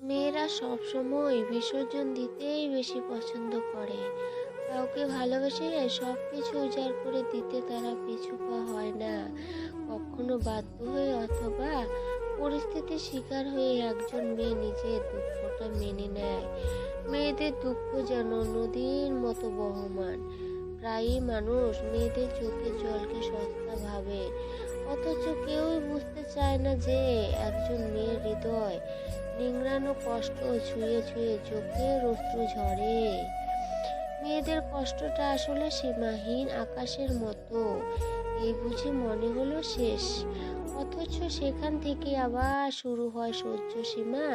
মেয়েরা সবসময় বিসর্জন দিতেই বেশি পছন্দ করে। কাউকে ভালোবেসে সবকিছু উজাড় করে দিতে তারা পিছুপা হয় না। কখনো বাধ্য হয়ে অথবা পরিস্থিতির শিকার হয়ে একজন মেয়ে নিজের দুঃখটা মেনে নেয়। মেয়েদের দুঃখ যেন নদীর মতো বহমান। প্রায়ই মানুষ মেয়েদের চোখের জলকে সস্তা ভাবে, অথচ কেউই বুঝতে চায় না যে একজন মেয়ের হৃদয় নিংড়ানো কষ্ট ছুঁয়ে ছুঁয়ে চোখের অশ্রু ঝরে। মেয়েদের কষ্টটা আসলে সীমাহীন আকাশের মতো। এই বুঝি মনে হলো শেষ, অথচ সেখান থেকে আবার শুরু হয় সহ্য সীমা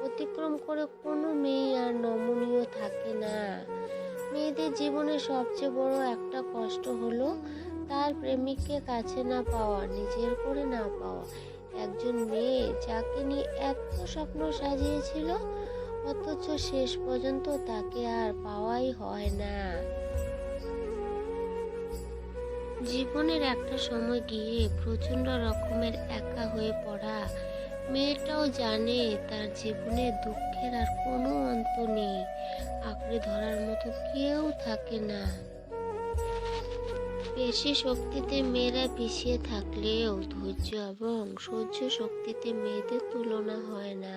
অতিক্রম করে কোনো মেয়ে আর নমনীয় থাকে না। মেয়েদের জীবনে সবচেয়ে বড় একটা কষ্ট হলো তার প্রেমিককে কাছে না পাওয়া, নিজের করে না পাওয়া। একজন মেয়ে যাকে নিয়ে এত স্বপ্ন সাজিয়েছিল, অথচ শেষ পর্যন্ত তাকে আর পাওয়াই হয় না। জীবনের একটা সময় গিয়ে প্রচন্ড রকমের একা হয়ে পড়া। মেয়েটাও জানে তার জীবনে দুঃখের আর কোনো অন্ত নেই, আঁকড়ে ধরার মতো কেউ থাকে না। পেশি শক্তিতে মেয়েরা পিছিয়ে থাকলেও ধৈর্য এবং সহ্য শক্তিতে মেয়েদের তুলনা হয় না।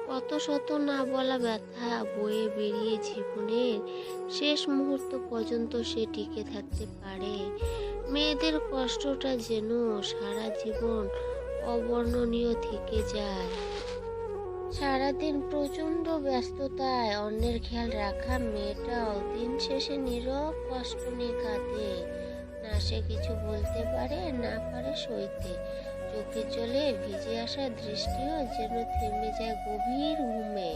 কত শত না বলা ব্যথা বয়ে বেরিয়ে জীবনের শেষ মুহূর্ত পর্যন্ত সে টিকে থাকতে পারে। মেয়েদের কষ্টটা যেন সারা জীবন অবর্ণনীয় থেকে যায়। সারাদিন প্রচন্ড ব্যস্ততায় অন্যের খেয়াল রাখা মেয়েটাও দিন শেষে নীরব কষ্ট নিয়ে কাঁদে। না সে কিছু বলতে পারে, না পারে সইতে। চোখের জলে ভিজে আসা দৃষ্টিও যেন থেমে যায় গভীর ঘুমে।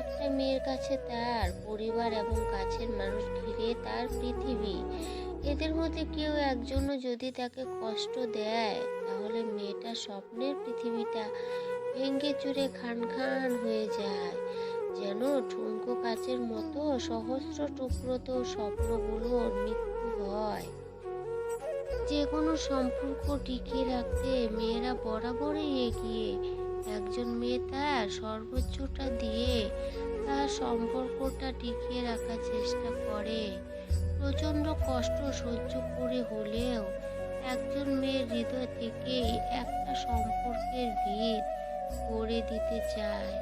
একটা মেয়ের কাছে তার পরিবার এবং কাছের মানুষ ঘিরে তার পৃথিবী। এদের মধ্যে কেউ একজনও যদি তাকে কষ্ট দেয়, তাহলে মেয়েটার স্বপ্নের পৃথিবীটা ভেঙে চুরে খান খান হয়ে যায়। যেন ঠুনকো কাচের মতো সহস্র টুকরোতেও স্বপ্নগুলোর মৃত্যু হয়। যে কোনো সম্পর্ক টিকিয়ে রাখতে মেয়েরা বরাবরই এগিয়ে। একজন মেয়ে তার সর্বোচ্চটা দিয়ে তার সম্পর্কটা টিকিয়ে রাখার চেষ্টা করে। প্রচন্ড কষ্ট সহ্য করে হলেও একজন মেয়ের হৃদয় থেকেই একটা সম্পর্কের ভিত গড়ে দিতে চায়।